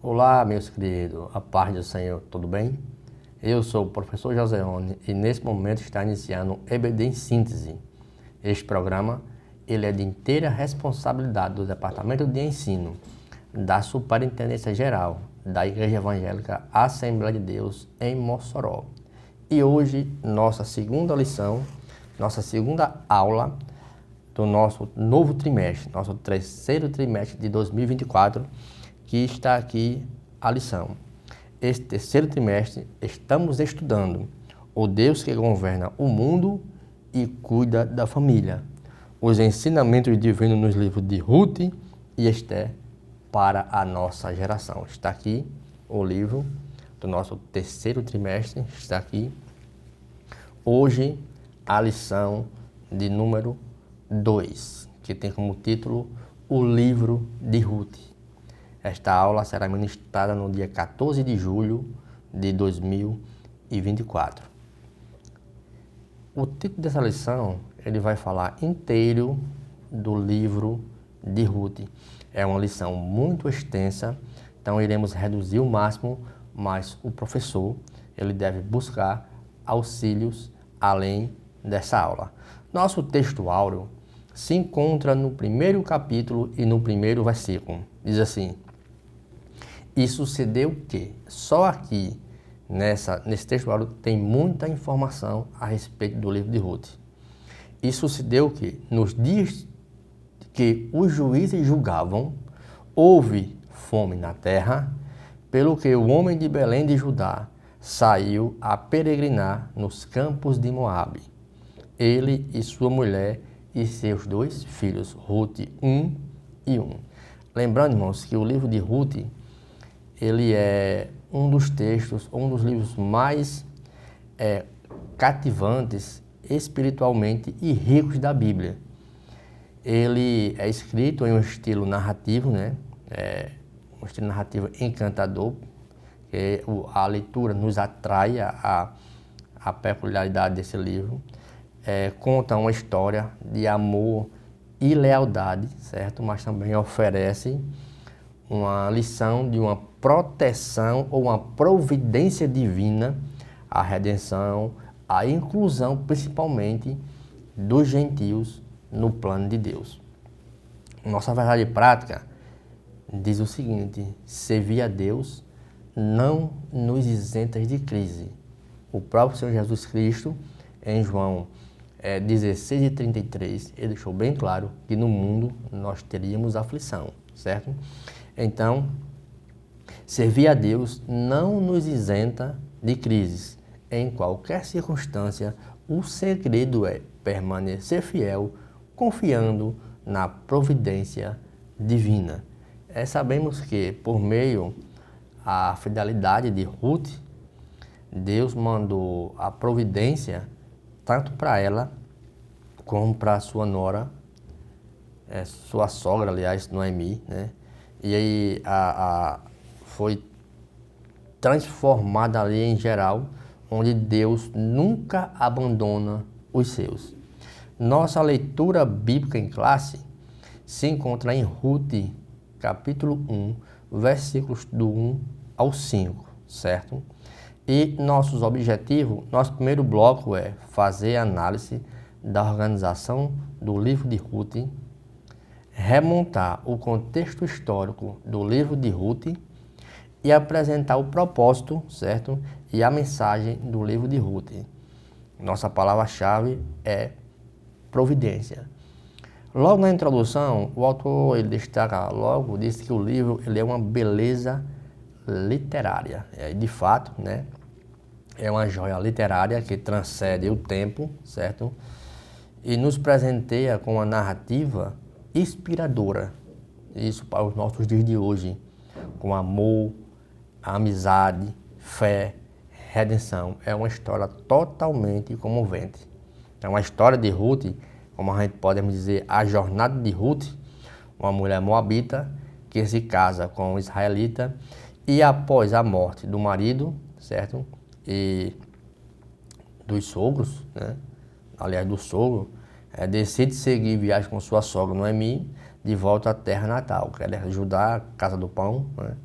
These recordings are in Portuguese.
Olá, meus queridos, a paz do Senhor, tudo bem? Eu sou o professor Joseone e nesse momento está iniciando o EBD em Síntese. Este programa ele é de inteira responsabilidade do Departamento de Ensino, da Superintendência Geral da Igreja Evangélica Assembleia de Deus em Mossoró. E hoje, nossa segunda lição, nossa segunda aula do nosso novo trimestre, nosso terceiro trimestre de 2024, que está aqui a lição. Este terceiro trimestre estamos estudando o Deus que governa o mundo e cuida da família. Os ensinamentos divinos nos livros de Ruth e Esther para a nossa geração. Está aqui o livro do nosso terceiro trimestre, está aqui. Hoje a lição de número 2, que tem como título O Livro de Ruth. Esta aula será ministrada no dia 14 de julho de 2024. O título dessa lição, ele vai falar inteiro do livro de Ruth. É uma lição muito extensa, então iremos reduzir o máximo, mas o professor, ele deve buscar auxílios além dessa aula. Nosso texto áureo se encontra no primeiro capítulo e no primeiro versículo. Diz assim: e sucedeu que só aqui, nesse texto áureo, tem muita informação a respeito do livro de Ruth. E sucedeu que, nos dias que os juízes julgavam, houve fome na terra, pelo que o homem de Belém de Judá saiu a peregrinar nos campos de Moabe. Ele e sua mulher e seus 2 filhos, Ruth 1 e 1. Lembrando, irmãos, que o livro de Ruth, ele é um dos textos, um dos livros mais cativantes espiritualmente e ricos da Bíblia. Ele é escrito em um estilo narrativo, um estilo narrativo encantador, que a leitura nos atrai a peculiaridade desse livro. Conta uma história de amor e lealdade, certo? Mas também oferece uma lição de uma proteção ou uma providência divina, a redenção, a inclusão principalmente dos gentios no plano de Deus. Nossa verdade prática diz o seguinte: servir a Deus não nos isenta de crise. O próprio Senhor Jesus Cristo, em João 16:33, ele deixou bem claro que no mundo nós teríamos aflição, certo? Então, servir a Deus não nos isenta de crises. Em qualquer circunstância, o segredo é permanecer fiel, confiando na providência divina. Sabemos que, por meio da fidelidade de Ruth, Deus mandou a providência tanto para ela como para sua nora, sua sogra, aliás, Noemi, né? E aí foi transformada ali em geral, onde Deus nunca abandona os seus. Nossa leitura bíblica em classe se encontra em Ruth, capítulo 1, versículos do 1 ao 5, certo? E nossos objetivos, nosso primeiro bloco é fazer análise da organização do livro de Ruth, remontar o contexto histórico do livro de Ruth e apresentar o propósito, certo? E a mensagem do livro de Ruth. Nossa palavra-chave é providência. Logo na introdução, o autor ele destaca logo, diz que o livro ele é uma beleza literária. De fato, né? É uma joia literária que transcende o tempo, certo? E nos presenteia com uma narrativa inspiradora, isso para os nossos dias de hoje, com amor, amizade, fé, redenção. É uma história totalmente comovente. É uma história de Ruth, como a gente pode dizer, a jornada de Ruth, uma mulher moabita que se casa com um israelita e após a morte do marido, certo? E dos sogros, né? Aliás, do sogro, decide seguir viagem com sua sogra Noemi de volta à terra natal, que era Judá, casa do pão, né?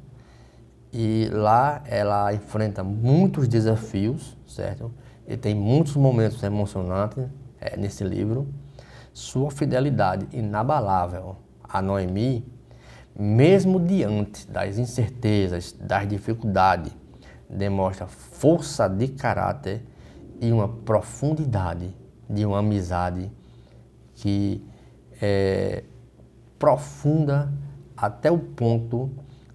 E lá ela enfrenta muitos desafios, certo? E tem muitos momentos emocionantes nesse livro. Sua fidelidade inabalável a Noemi, mesmo diante das incertezas, das dificuldades, demonstra força de caráter e uma profundidade de uma amizade que é profunda até o ponto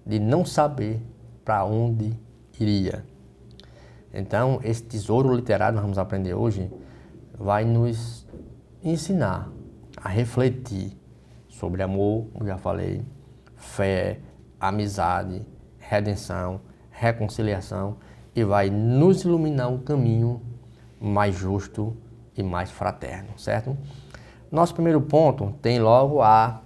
de não saber para onde iria. Então, esse tesouro literário que nós vamos aprender hoje vai nos ensinar a refletir sobre amor, como já falei, fé, amizade, redenção, reconciliação e vai nos iluminar um caminho mais justo e mais fraterno, certo? Nosso primeiro ponto tem logo a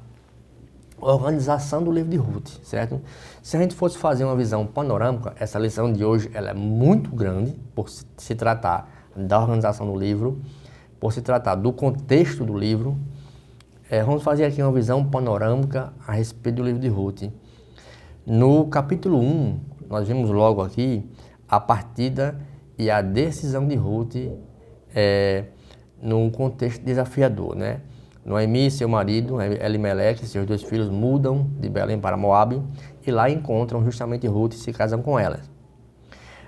organização do livro de Ruth, certo? Se a gente fosse fazer uma visão panorâmica, essa lição de hoje ela é muito grande por se tratar da organização do livro, por se tratar do contexto do livro. Vamos fazer aqui uma visão panorâmica a respeito do livro de Ruth. No capítulo 1, nós vimos logo aqui a partida e a decisão de Ruth num contexto desafiador, né? Noemi e seu marido, Elimeleque, seus 2 filhos, mudam de Belém para Moabe e lá encontram justamente Ruth e se casam com ela.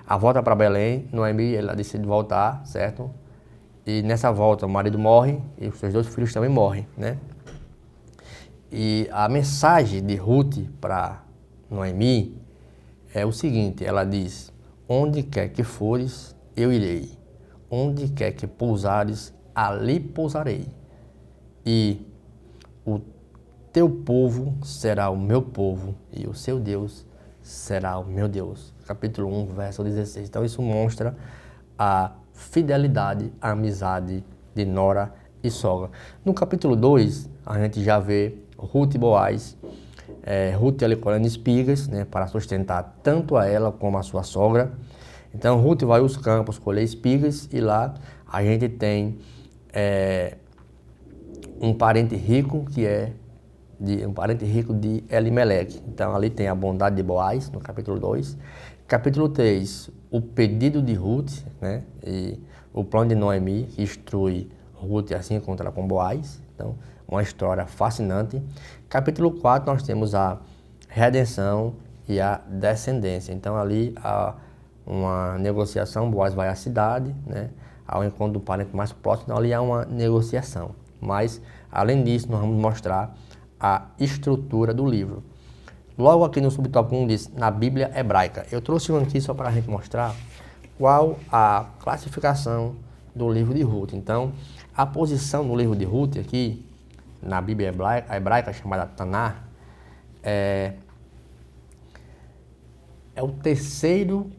A volta para Belém, Noemi ela decide voltar, certo? E nessa volta o marido morre e os seus 2 filhos também morrem, né? E a mensagem de Ruth para Noemi é o seguinte, ela diz: onde quer que fores, eu irei. Onde quer que pousares, ali pousarei. E o teu povo será o meu povo e o seu Deus será o meu Deus. Capítulo 1, verso 16. Então isso mostra a fidelidade, a amizade de nora e sogra. No capítulo 2, a gente já vê Ruth e Boaz. Ruth ali colhendo espigas, né, para sustentar tanto a ela como a sua sogra. Então Ruth vai aos campos colher espigas e lá a gente tem um parente rico que é um parente rico de Elimeleque. Então ali tem a bondade de Boaz no capítulo 2. Capítulo 3, o pedido de Ruth, né, e o plano de Noemi que instrui Ruth a se encontrar com Boaz. Então uma história fascinante. Capítulo 4 nós temos a redenção e a descendência. Então ali há uma negociação, Boaz vai à cidade, né, ao encontro do parente mais próximo, então ali há uma negociação. Mas, além disso, nós vamos mostrar a estrutura do livro. Logo aqui no subtópico 1 diz, na Bíblia hebraica. Eu trouxe um aqui só para a gente mostrar qual a classificação do livro de Ruth. Então, a posição do livro de Ruth aqui, na Bíblia hebraica chamada Taná, é o terceiro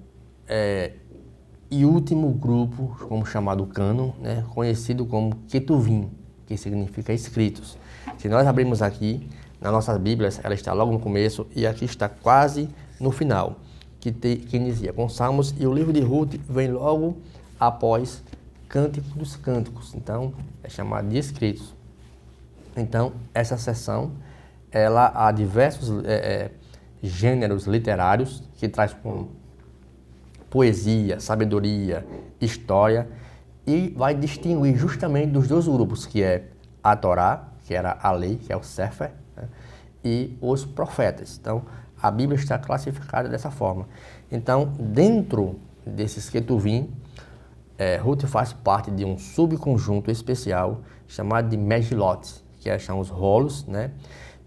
e último grupo, como chamado cânon, né, conhecido como Ketuvim, que significa escritos. Se nós abrirmos aqui, nas nossas Bíblias, ela está logo no começo e aqui está quase no final, que inicia com Salmos, e o livro de Ruth vem logo após Cântico dos Cânticos, então é chamado de escritos. Então, essa seção, ela há diversos gêneros literários que traz com poesia, sabedoria, história, e vai distinguir justamente dos 2 grupos, que é a Torá, que era a lei, que é o Sefer, né, e os profetas. Então, a Bíblia está classificada dessa forma. Então, dentro desses Ketuvim, Ruth faz parte de um subconjunto especial chamado de Megilot, que são os rolos, né?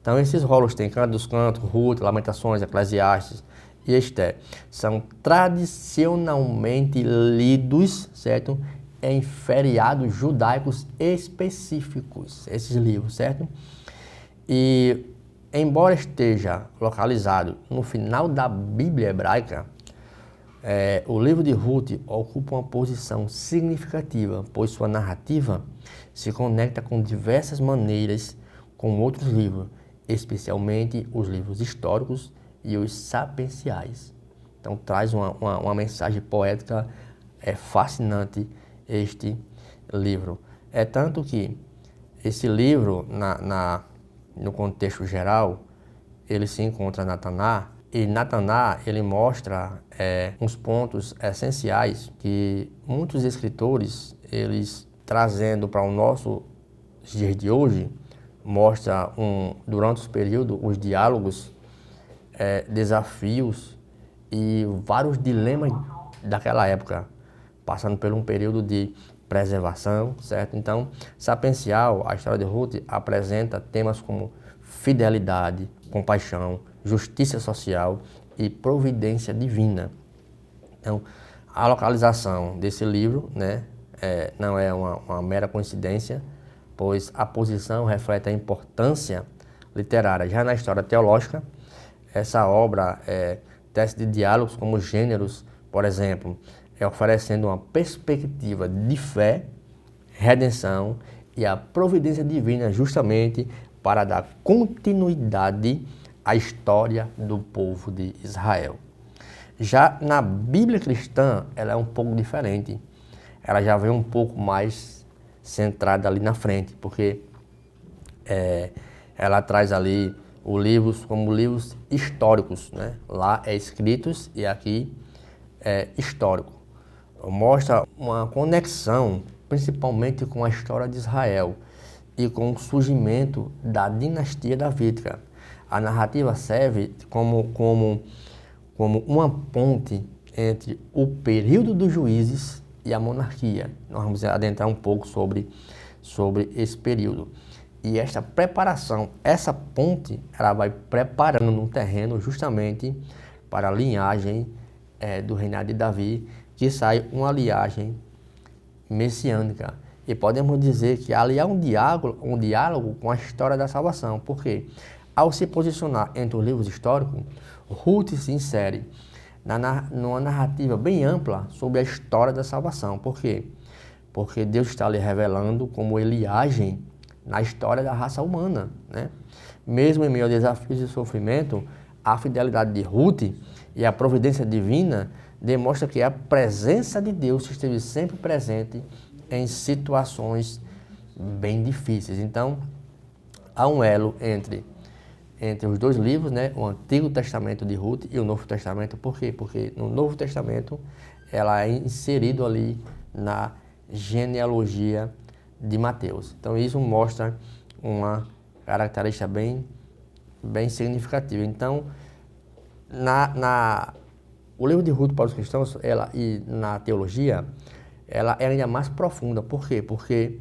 Então, esses rolos têm Canto dos Cantos, Ruth, Lamentações, Eclesiastes e Esther. São tradicionalmente lidos, certo? Em feriados judaicos específicos, esses livros, certo? E, embora esteja localizado no final da Bíblia hebraica, o livro de Ruth ocupa uma posição significativa, pois sua narrativa se conecta com diversas maneiras com outros livros, especialmente os livros históricos e os sapienciais. Então traz uma mensagem poética fascinante este livro. É tanto que esse livro, no contexto geral, ele se encontra na Taná E Nataná, ele mostra uns pontos essenciais que muitos escritores, eles trazendo para o nosso dia de hoje, mostra durante os períodos, os diálogos, desafios e vários dilemas daquela época, passando por um período de preservação, certo? Então, Sapencial, a história de Ruth, apresenta temas como fidelidade, compaixão, justiça social e providência divina. Então, a localização desse livro, né, não é uma mera coincidência, pois a posição reflete a importância literária. Já na história teológica, essa obra tece de diálogos como gêneros, por exemplo, oferecendo uma perspectiva de fé, redenção e a providência divina justamente para dar continuidade à história do povo de Israel. Já na Bíblia cristã, ela é um pouco diferente. Ela já vem um pouco mais centrada ali na frente, porque ela traz ali os livros como livros históricos, né? Lá é escritos e aqui é histórico. Mostra uma conexão, principalmente com a história de Israel e com o surgimento da dinastia davídica. A narrativa serve como uma ponte entre o período dos juízes e a monarquia. Nós vamos adentrar um pouco sobre esse período. E esta preparação, essa ponte, ela vai preparando um terreno justamente para a linhagem do reinado de Davi, que sai uma linhagem messiânica. E podemos dizer que ali há um diálogo com a história da salvação. Por quê? Ao se posicionar entre os livros históricos, Ruth se insere numa narrativa bem ampla sobre a história da salvação. Por quê? Porque Deus está ali revelando como ele age na história da raça humana, né? Mesmo em meio a desafios e sofrimento, a fidelidade de Ruth e a providência divina demonstra que a presença de Deus esteve sempre presente em situações bem difíceis. Então, há um elo entre os dois livros, né? O Antigo Testamento de Ruth e o Novo Testamento. Por quê? Porque no Novo Testamento ela é inserido ali na genealogia de Mateus. Então, isso mostra uma característica bem significativa. Então, o livro de Ruth para os cristãos, e na teologia, ela é ainda mais profunda. Por quê? Porque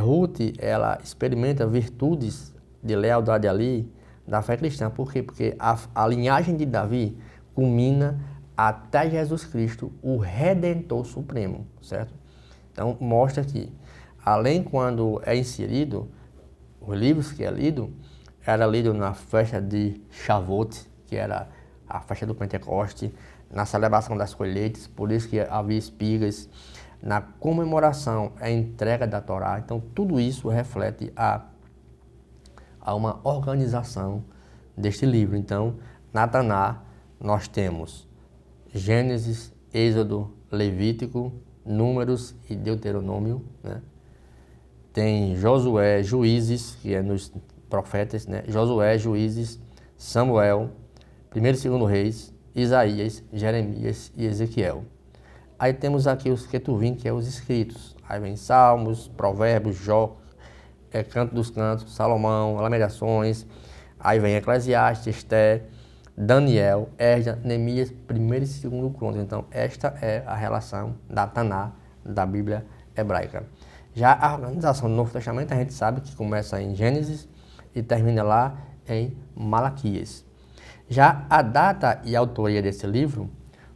Ruth, ela experimenta virtudes de lealdade ali da fé cristã. Por quê? Porque a linhagem de Davi culmina até Jesus Cristo, o Redentor Supremo, certo? Então, mostra que, além quando é inserido, os livros que é lido, era lido na festa de Shavuot, que era a festa do Pentecoste, na celebração das colheitas, por isso que havia espigas, na comemoração, a entrega da Torá. Então, tudo isso reflete a uma organização deste livro. Então, na Taná, nós temos Gênesis, Êxodo, Levítico, Números e Deuteronômio, né? Tem Josué, Juízes, que é nos profetas, né? Josué, Juízes, Samuel, 1º e 2º Reis, Isaías, Jeremias e Ezequiel. Aí temos aqui os Ketuvim, que é os escritos. Aí vem Salmos, Provérbios, Jó, Canto dos Cantos, Salomão, Lamentações. Aí vem Eclesiastes, Esté, Daniel, Esdras, Neemias, 1º e 2º Crônicas. Então, esta é a relação da Taná, da Bíblia hebraica. Já a organização do Novo Testamento, a gente sabe que começa em Gênesis e termina lá em Malaquias. Já a data e a autoria desse livro,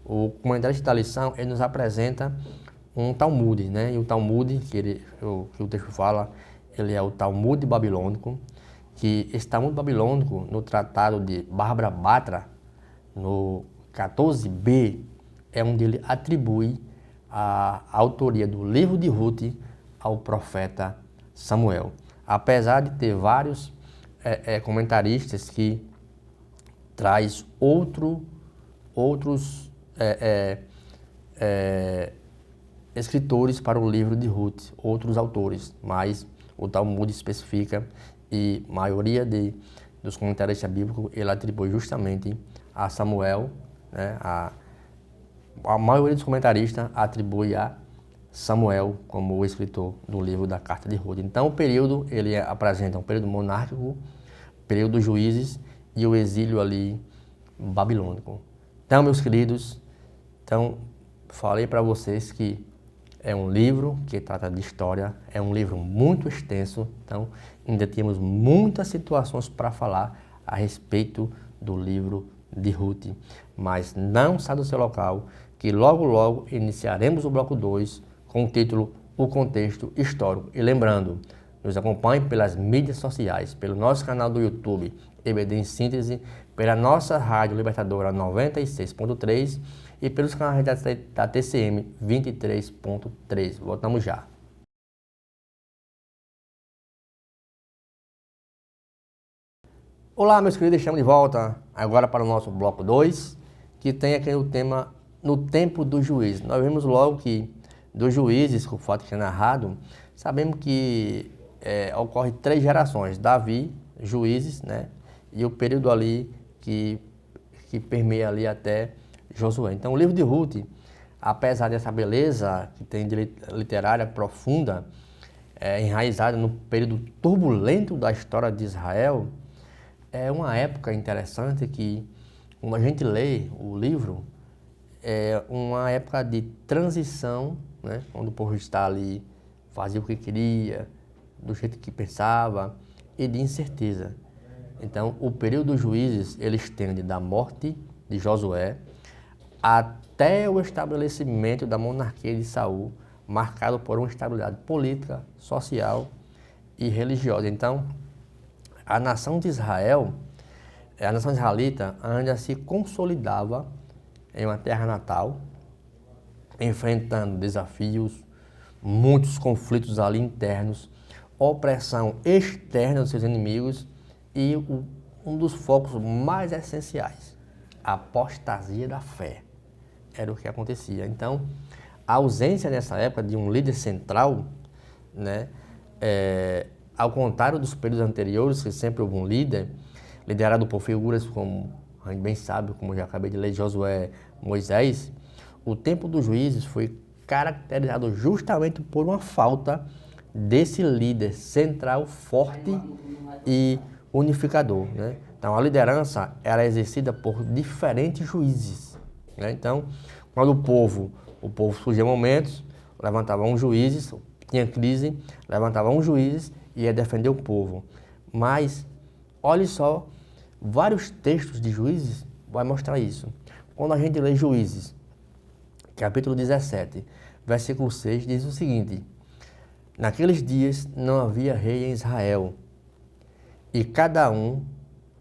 o comentarista da lição, ele nos apresenta um Talmud, né? E o Talmud, que o texto fala, ele é o Talmud babilônico, que esse Talmud babilônico, no tratado de Bárbara Batra, no 14b, é onde ele atribui a autoria do livro de Ruth ao profeta Samuel. Apesar de ter vários comentaristas que traz outros escritores para o livro de Ruth, outros autores, mas o Talmud especifica e a maioria dos comentaristas bíblicos ele atribui justamente a Samuel, né? A maioria dos comentaristas atribui a Samuel como o escritor do livro da Carta de Ruth. Então o período, ele apresenta um período monárquico, período dos juízes e o exílio ali babilônico. Então, meus queridos, falei para vocês que é um livro que trata de história, é um livro muito extenso, então ainda temos muitas situações para falar a respeito do livro de Ruth. Mas não sai do seu local, que logo logo iniciaremos o bloco 2 com o título O Contexto Histórico. E lembrando, nos acompanhe pelas mídias sociais, pelo nosso canal do YouTube, EBD em Síntese, pela nossa Rádio Libertadora 96.3 e pelos canais da TCM 23.3. Voltamos já. Olá, meus queridos, estamos de volta agora para o nosso bloco 2, que tem aqui o tema No Tempo dos Juízes. Nós vimos logo que dos juízes, com o fato que é narrado, sabemos que ocorre 3 gerações, Davi, juízes, né? E o período ali que permeia ali até Josué. Então o livro de Ruth, apesar dessa beleza que tem de literária profunda, enraizada no período turbulento da história de Israel, é uma época interessante que, quando a gente lê o livro, é uma época de transição, né? Onde o povo está ali, fazia o que queria, do jeito que pensava, e de incerteza. Então, o período dos juízes, ele estende da morte de Josué até o estabelecimento da monarquia de Saul, marcado por uma estabilidade política, social e religiosa. Então, a nação de Israel, a nação israelita, ainda se consolidava em uma terra natal, enfrentando desafios, muitos conflitos ali internos, opressão externa dos seus inimigos e um dos focos mais essenciais, a apostasia da fé. Era o que acontecia. Então, a ausência nessa época de um líder central, né, ao contrário dos períodos anteriores, que sempre houve um líder, liderado por figuras como, a gente bem sabe, como eu já acabei de ler, Josué, Moisés, o tempo dos juízes foi caracterizado justamente por uma falta desse líder central forte e unificador, né? Então, a liderança era exercida por diferentes juízes, né? Então, quando o povo surgia momentos, levantavam juízes, tinha crise, levantavam juízes e ia defender o povo. Mas, olhe só, vários textos de Juízes vai mostrar isso. Quando a gente lê Juízes, capítulo 17, versículo 6, diz o seguinte: naqueles dias não havia rei em Israel, e cada um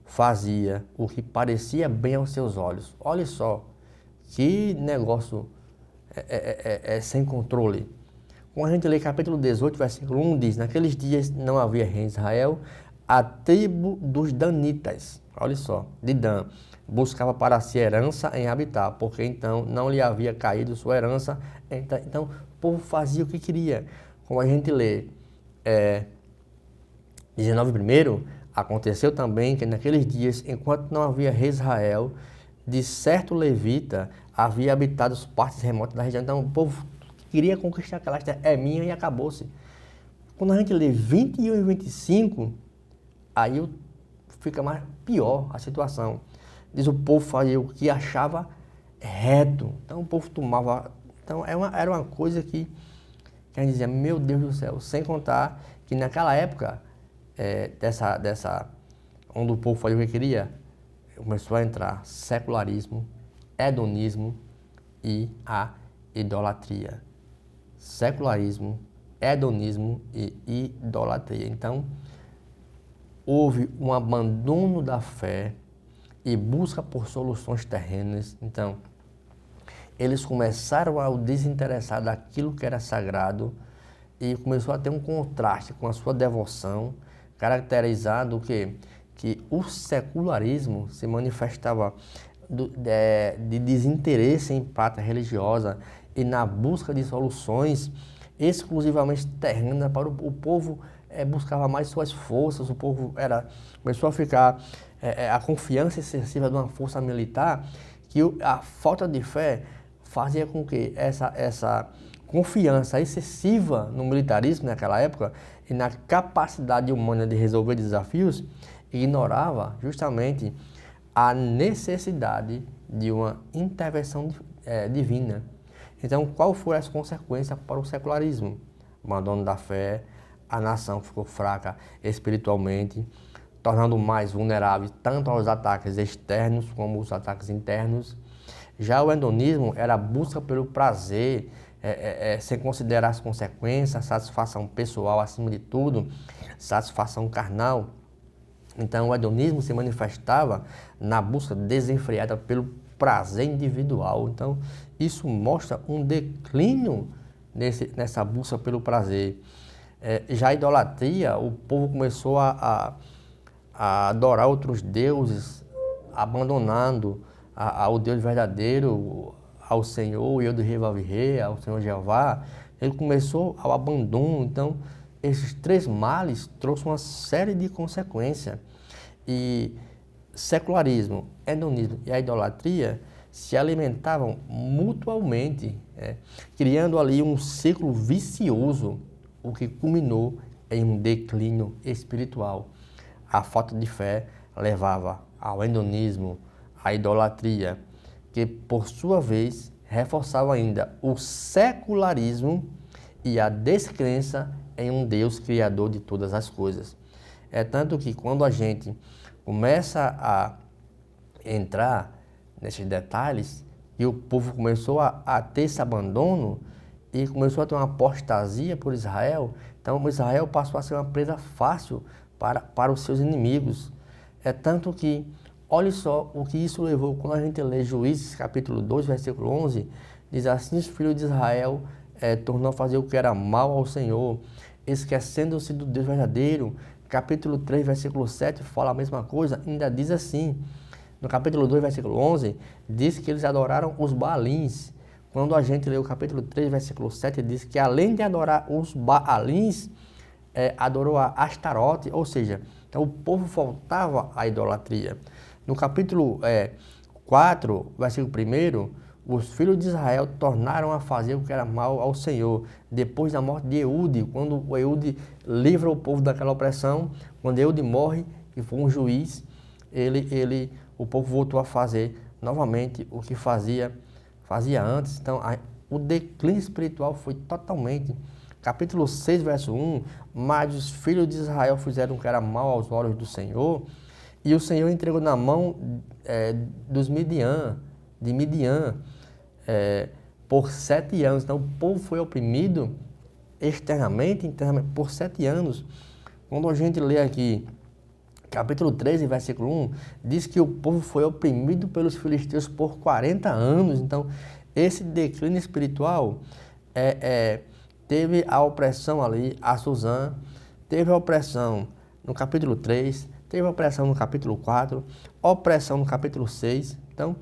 fazia o que parecia bem aos seus olhos. Olha só, que negócio sem controle. Quando a gente lê capítulo 18, versículo 1, diz: naqueles dias não havia rei em Israel, a tribo dos danitas, olha só, de Dan, buscava para si herança em Habitar, porque então não lhe havia caído sua herança. Então o povo fazia o que queria. Como a gente lê 19 primeiro, aconteceu também que naqueles dias, enquanto não havia rei Israel, de certo levita havia habitado as partes remotas da região. Então o povo queria conquistar aquela terra, é minha, e acabou-se. Quando a gente lê 21 e 25, aí fica mais pior a situação. Diz: o povo fazia o que achava reto. Então o povo tomava. Então era uma coisa que a gente dizia: meu Deus do céu. Sem contar que naquela época, onde o povo fazia o que queria, começou a entrar secularismo, hedonismo e a idolatria. Secularismo, hedonismo e idolatria. Então, houve um abandono da fé e busca por soluções terrenas. Então, eles começaram a desinteressar daquilo que era sagrado e começou a ter um contraste com a sua devoção, caracterizado que o secularismo se manifestava de desinteresse em prática religiosa e na busca de soluções exclusivamente terrenas para o povo buscava mais suas forças, o povo começou a ficar a confiança excessiva de uma força militar, que a falta de fé fazia com que essa confiança excessiva no militarismo naquela época e na capacidade humana de resolver desafios ignorava justamente a necessidade de uma intervenção divina. Então, qual foram as consequências para o secularismo? O abandono da fé, a nação ficou fraca espiritualmente, tornando mais vulnerável tanto aos ataques externos como os ataques internos. Já o hedonismo era a busca pelo prazer, sem considerar as consequências, satisfação pessoal acima de tudo, satisfação carnal. Então o hedonismo se manifestava na busca desenfreada pelo prazer individual. Então isso mostra um declínio nessa busca pelo prazer. Já a idolatria, o povo começou a adorar outros deuses, abandonando ao Deus verdadeiro, ao Senhor, eu do Rei, ao Senhor Jeová. Ele começou ao abandono. Então esses três males trouxeram uma série de consequências. E secularismo, hedonismo e a idolatria se alimentavam mutuamente, criando ali um ciclo vicioso, o que culminou em um declínio espiritual. A falta de fé levava ao hedonismo, à idolatria, que por sua vez reforçava ainda o secularismo e a descrença em um Deus criador de todas as coisas. É tanto que quando a gente começa a entrar nesses detalhes e o povo começou a ter esse abandono e começou a ter uma apostasia por Israel, então Israel passou a ser uma presa fácil para os seus inimigos. É tanto que, olha só o que isso levou, quando a gente lê Juízes capítulo 2, versículo 11, diz assim: os filhos de Israel tornou a fazer o que era mal ao Senhor, esquecendo-se do Deus verdadeiro. Capítulo 3, versículo 7 fala a mesma coisa, ainda diz assim. No capítulo 2, versículo 11, diz que eles adoraram os Baalins. Quando a gente lê o capítulo 3, versículo 7, diz que além de adorar os Baalins, adorou a Astarote, ou seja, então o povo voltava à idolatria. No capítulo 4, versículo 1, os filhos de Israel tornaram a fazer o que era mal ao Senhor, depois da morte de Eude, quando o Eude livra o povo daquela opressão. Quando Eude morre, que foi um juiz, o povo voltou a fazer novamente o que fazia antes. Então o declínio espiritual foi totalmente. Capítulo 6, verso 1, mas os filhos de Israel fizeram o que era mal aos olhos do Senhor, e o Senhor entregou na mão de Midian, por 7 anos. Então o povo foi oprimido externamente, internamente, por 7 anos. Quando a gente lê aqui, capítulo 13, versículo 1, diz que o povo foi oprimido pelos filisteus por 40 anos. Então esse declínio espiritual teve a opressão ali, a Suzã, teve a opressão no capítulo 3, teve a opressão no capítulo 4, opressão no capítulo 6. Então,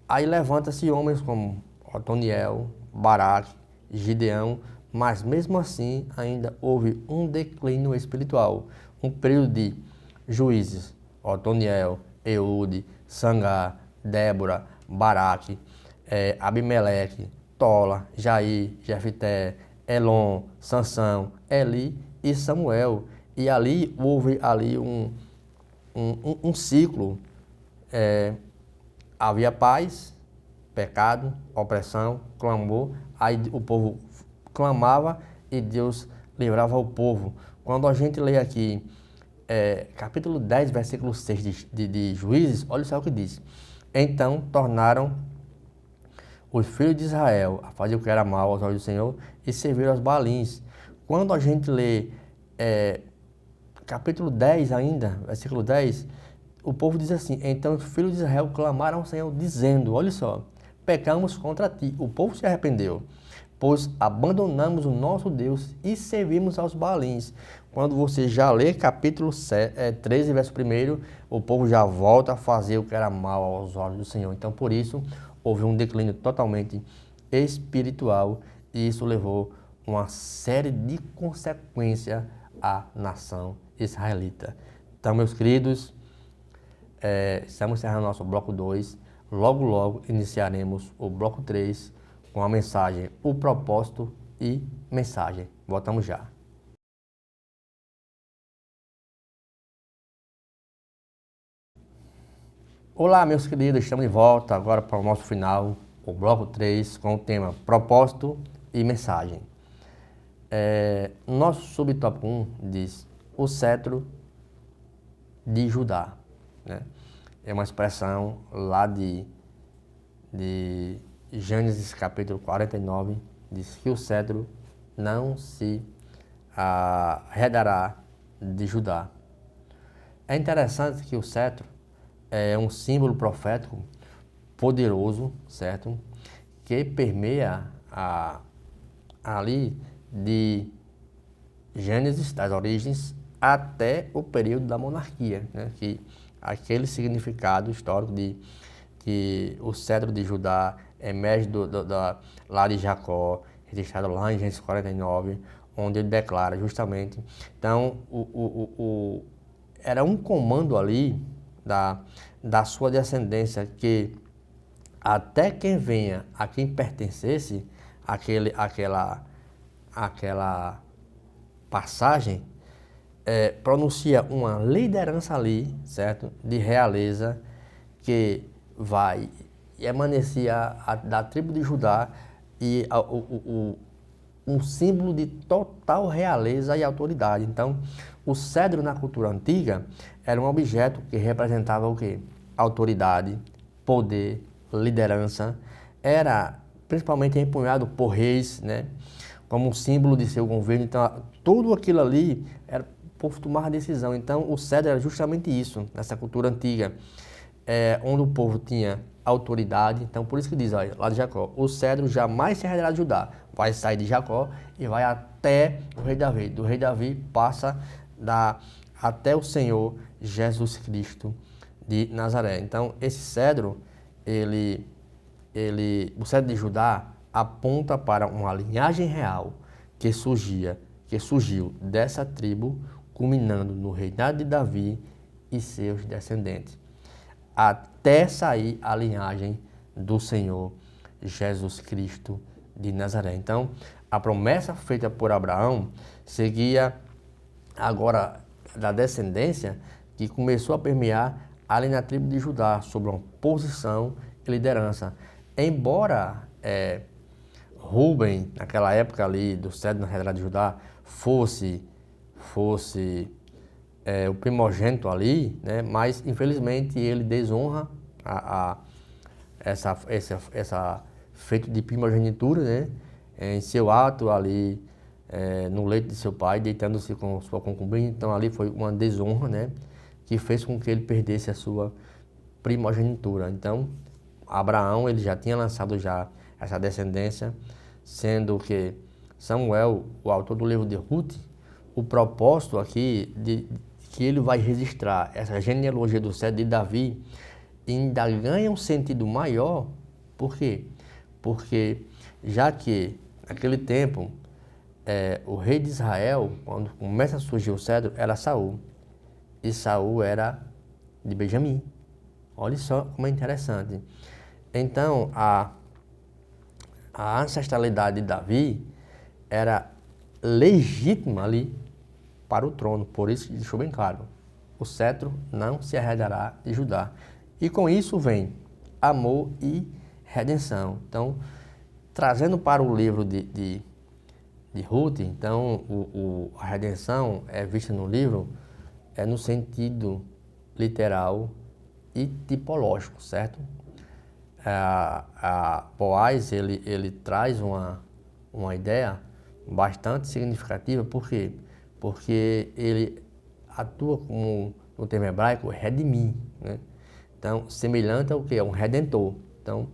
aí levanta-se homens como Otoniel, Baraque, Gideão, mas mesmo assim ainda houve um declínio espiritual. Um período de juízes, Otoniel, Eude, Sangar, Débora, Baraque, Abimeleque, Tola, Jair, Jefté, Elon, Sansão, Eli e Samuel. E ali houve um ciclo. Havia paz, pecado, opressão, clamor. Aí o povo clamava e Deus livrava o povo. Quando a gente lê aqui capítulo 10, versículo 6 de Juízes, olha só o que diz. Então tornaram os filhos de Israel a fazer o que era mal aos olhos do Senhor e serviram aos Baalins. Quando a gente lê capítulo 10 ainda, versículo 10, o povo diz assim: então os filhos de Israel clamaram ao Senhor dizendo, olha só, pecamos contra ti. O povo se arrependeu, pois abandonamos o nosso Deus e servimos aos Baalins. Quando você já lê capítulo 13, verso 1, o povo já volta a fazer o que era mal aos olhos do Senhor. Então, por isso, houve um declínio totalmente espiritual e isso levou uma série de consequências à nação israelita. Então, meus queridos, estamos encerrando nosso bloco 2. Logo, logo iniciaremos o bloco 3 com a mensagem, o propósito e mensagem. Voltamos já. Olá, meus queridos, estamos de volta agora para o nosso final, o bloco 3, com o tema propósito e mensagem. Nosso subtópico 1 diz o cetro de Judá, né? É uma expressão lá de Gênesis capítulo 49, diz que o cetro não se arredará de Judá. É interessante que o cetro é um símbolo profético poderoso, certo? Que permeia ali de Gênesis, das origens, até o período da monarquia, né? Que aquele significado histórico de que o cetro de Judá emerge lá de Jacó, registrado lá em Gênesis 49, onde ele declara justamente. Então, era um comando ali da sua descendência, que até quem venha, a quem pertencesse aquela passagem, pronuncia uma liderança ali, certo? De realeza, que vai emanecer da tribo de Judá, e um símbolo de total realeza e autoridade. Então, o cedro na cultura antiga era um objeto que representava o quê? Autoridade, poder, liderança. Era principalmente empunhado por reis, né? Como um símbolo de seu governo. Então, tudo aquilo ali era o povo tomar decisão. Então, o cedro era justamente isso, nessa cultura antiga, onde o povo tinha autoridade. Então, por isso que diz, olha, lá de Jacó, o cedro jamais se arredará de Judá. Vai sair de Jacó e vai até o rei Davi. Do rei Davi passa até o Senhor Jesus Cristo de Nazaré. Então, esse cedro, o cedro de Judá aponta para uma linhagem real que surgiu dessa tribo, culminando no reinado de Davi e seus descendentes, até sair a linhagem do Senhor Jesus Cristo de Nazaré. Então, a promessa feita por Abraão seguia agora da descendência que começou a permear ali na tribo de Judá, sobre uma posição e liderança. Embora Rubem, naquela época ali do cedro na realidade de Judá, fosse o primogênito ali, né? Mas infelizmente ele desonra essa feito de primogenitura, né? Em seu ato ali, no leito de seu pai, deitando-se com sua concubina. Então ali foi uma desonra, né? Que fez com que ele perdesse a sua primogenitura. Então Abraão, ele já tinha lançado já essa descendência, sendo que Samuel, o autor do livro de Ruth, o propósito aqui que ele vai registrar essa genealogia do cetro de Davi, ainda ganha um sentido maior. Por quê? Porque já que naquele tempo o rei de Israel, quando começa a surgir o cetro, era Saul, e Saul era de Benjamim. Olha só como é interessante. Então a ancestralidade de Davi era legítima ali para o trono. Por isso deixou bem claro, o cetro não se arredará de Judá. E com isso vem amor e redenção. Então, trazendo para o livro de Ruth, então a redenção é vista no livro no sentido literal e tipológico, certo? Boaz, ele traz uma ideia bastante significativa. Por quê? Porque ele atua como, no termo hebraico, redimir, né? Então, semelhante ao que? É um redentor. Então,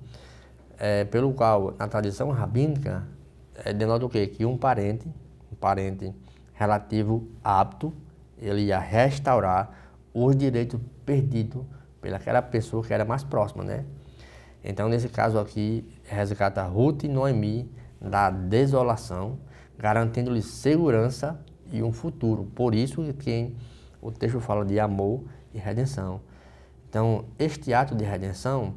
pelo qual, na tradição rabínica, denota o quê? Que um parente relativo apto, ele ia restaurar os direitos perdidos pelaquela pessoa que era mais próxima, né? Então, nesse caso aqui, resgata Ruth e Noemi da desolação, garantindo-lhe segurança e um futuro. Por isso que o texto fala de amor e redenção. Então, este ato de redenção,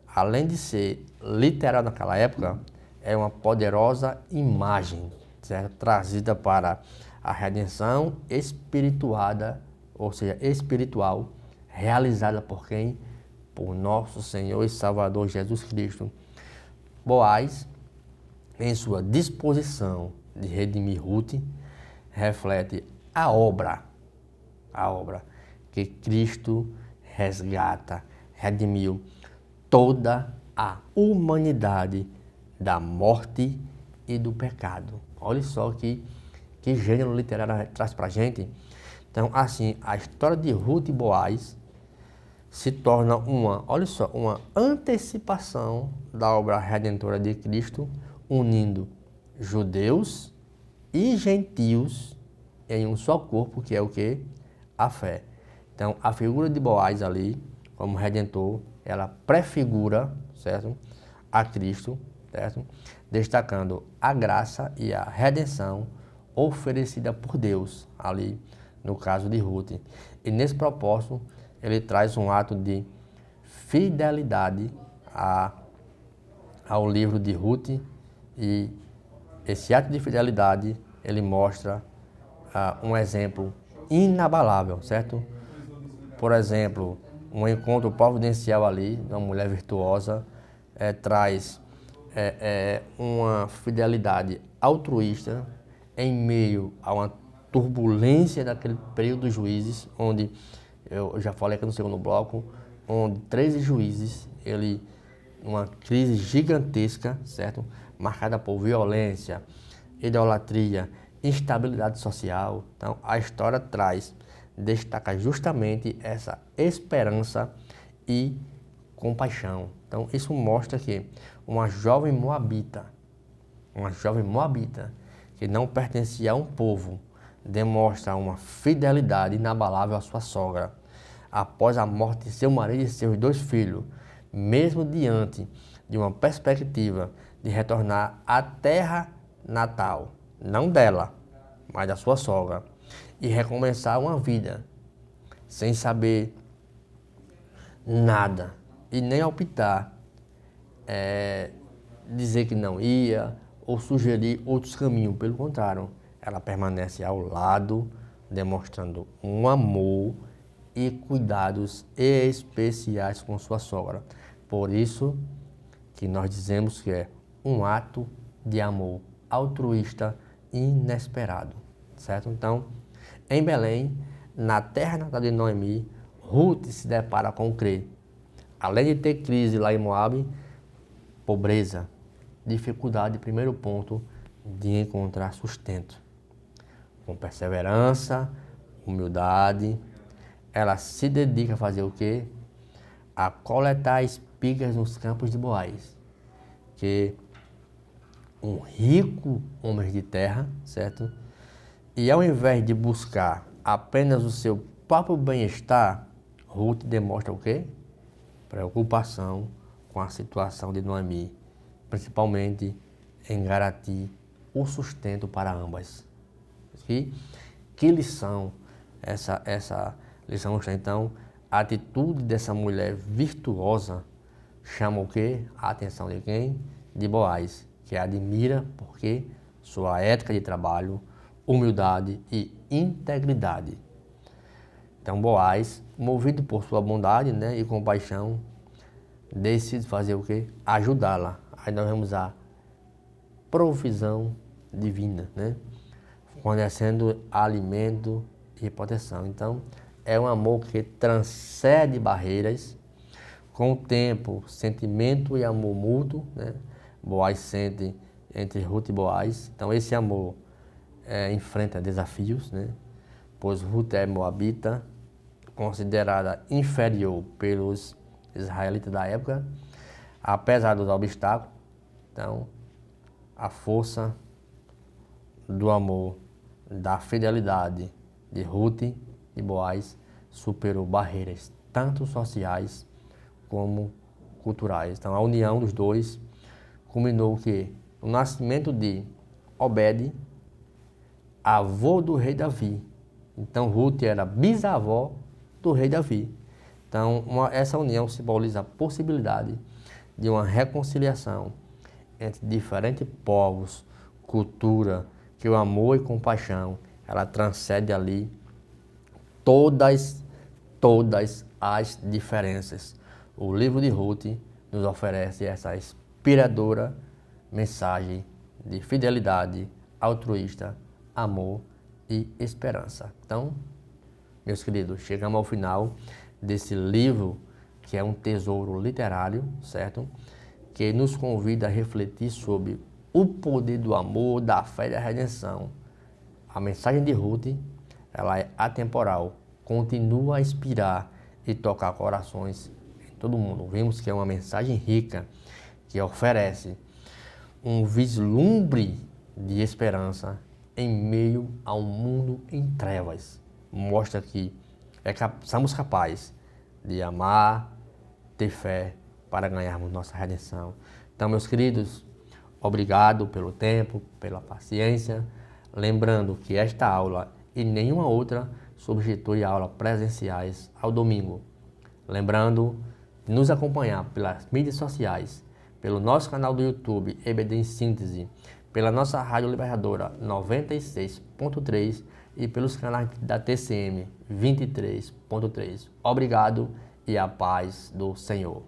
além de ser literal naquela época, é uma poderosa imagem, certo? Trazida para a redenção espirituada, ou seja, espiritual, realizada por quem? Por nosso Senhor e Salvador Jesus Cristo. Boaz, em sua disposição de redimir Ruth, reflete a obra que Cristo resgata, redimiu toda a humanidade da morte e do pecado. Olha só que gênero literário traz pra gente. Então, assim, a história de Ruth e Boaz se torna olha só, uma antecipação da obra redentora de Cristo, unindo judeus e gentios em um só corpo, que é o quê? A fé. Então, a figura de Boaz ali, como redentor, ela prefigura, certo? A Cristo, certo? Destacando a graça e a redenção oferecida por Deus ali, no caso de Ruth. E nesse propósito, ele traz um ato de fidelidade ao livro de Ruth, e esse ato de fidelidade, ele mostra um exemplo inabalável, certo? Por exemplo, um encontro providencial ali, de uma mulher virtuosa, traz uma fidelidade altruísta em meio a uma turbulência daquele período dos juízes, onde, eu já falei aqui no segundo bloco, onde 13 juízes, uma crise gigantesca, certo? Marcada por violência, idolatria, instabilidade social. Então, a história destaca justamente essa esperança e compaixão. Então, isso mostra que uma jovem moabita que não pertencia a um povo, demonstra uma fidelidade inabalável à sua sogra. Após a morte de seu marido e seus 2 filhos, mesmo diante de uma perspectiva de retornar à terra natal, não dela, mas da sua sogra, e recomeçar uma vida sem saber nada e nem optar, dizer que não ia ou sugerir outros caminhos. Pelo contrário, ela permanece ao lado, demonstrando um amor e cuidados especiais com sua sogra. Por isso que nós dizemos que é um ato de amor altruísta inesperado, certo? Então, em Belém, na terra natal de Noemi, Ruth se depara com o quê? Além de ter crise lá em Moabe, pobreza, dificuldade, primeiro ponto, de encontrar sustento. Com perseverança, humildade, ela se dedica a fazer o quê? A coletar espigas nos campos de Boaz, que um rico homem de terra, certo? E ao invés de buscar apenas o seu próprio bem-estar, Ruth demonstra o quê? Preocupação com a situação de Noemi, principalmente em garantir o sustento para ambas. Que lição essa lição nos traz? Então, a atitude dessa mulher virtuosa chama o quê? A atenção de quem? De Boaz, que admira porque sua ética de trabalho, humildade e integridade. Então Boaz, movido por sua bondade, né, e compaixão, decide fazer o quê? Ajudá-la. Aí nós vemos a provisão divina, né? Fornecendo alimento e proteção. Então, é um amor que transcende barreiras. Com o tempo, sentimento e amor mútuo, né? Boaz sente entre Ruth e Boaz. Então, esse amor enfrenta desafios, né? Pois Ruth é moabita, considerada inferior pelos israelitas da época, apesar dos obstáculos. Então, a força do amor, da fidelidade de Ruth e Boaz superou barreiras, tanto sociais como culturais. Então, a união dos dois culminou o quê? O nascimento de Obed, avô do rei Davi. Então, Ruth era bisavó do rei Davi. Então, essa união simboliza a possibilidade de uma reconciliação entre diferentes povos, cultura, que o amor e compaixão, ela transcende ali todas as diferenças. O livro de Ruth nos oferece essa inspiradora mensagem de fidelidade, altruísta, amor e esperança. Então, meus queridos, chegamos ao final desse livro, que é um tesouro literário, certo? Que nos convida a refletir sobre o poder do amor, da fé e da redenção. A mensagem de Ruth, ela é atemporal, continua a inspirar e tocar corações em todo mundo. Vemos que é uma mensagem rica, que oferece um vislumbre de esperança em meio a um mundo em trevas. Mostra que somos capazes de amar, ter fé para ganharmos nossa redenção. Então, meus queridos, obrigado pelo tempo, pela paciência. Lembrando que esta aula e nenhuma outra substitui a aula presenciais ao domingo. Lembrando de nos acompanhar pelas mídias sociais, pelo nosso canal do YouTube, EBD em Síntese, pela nossa Rádio Libertadora 96.3 e pelos canais da TCM 23.3. Obrigado e a paz do Senhor.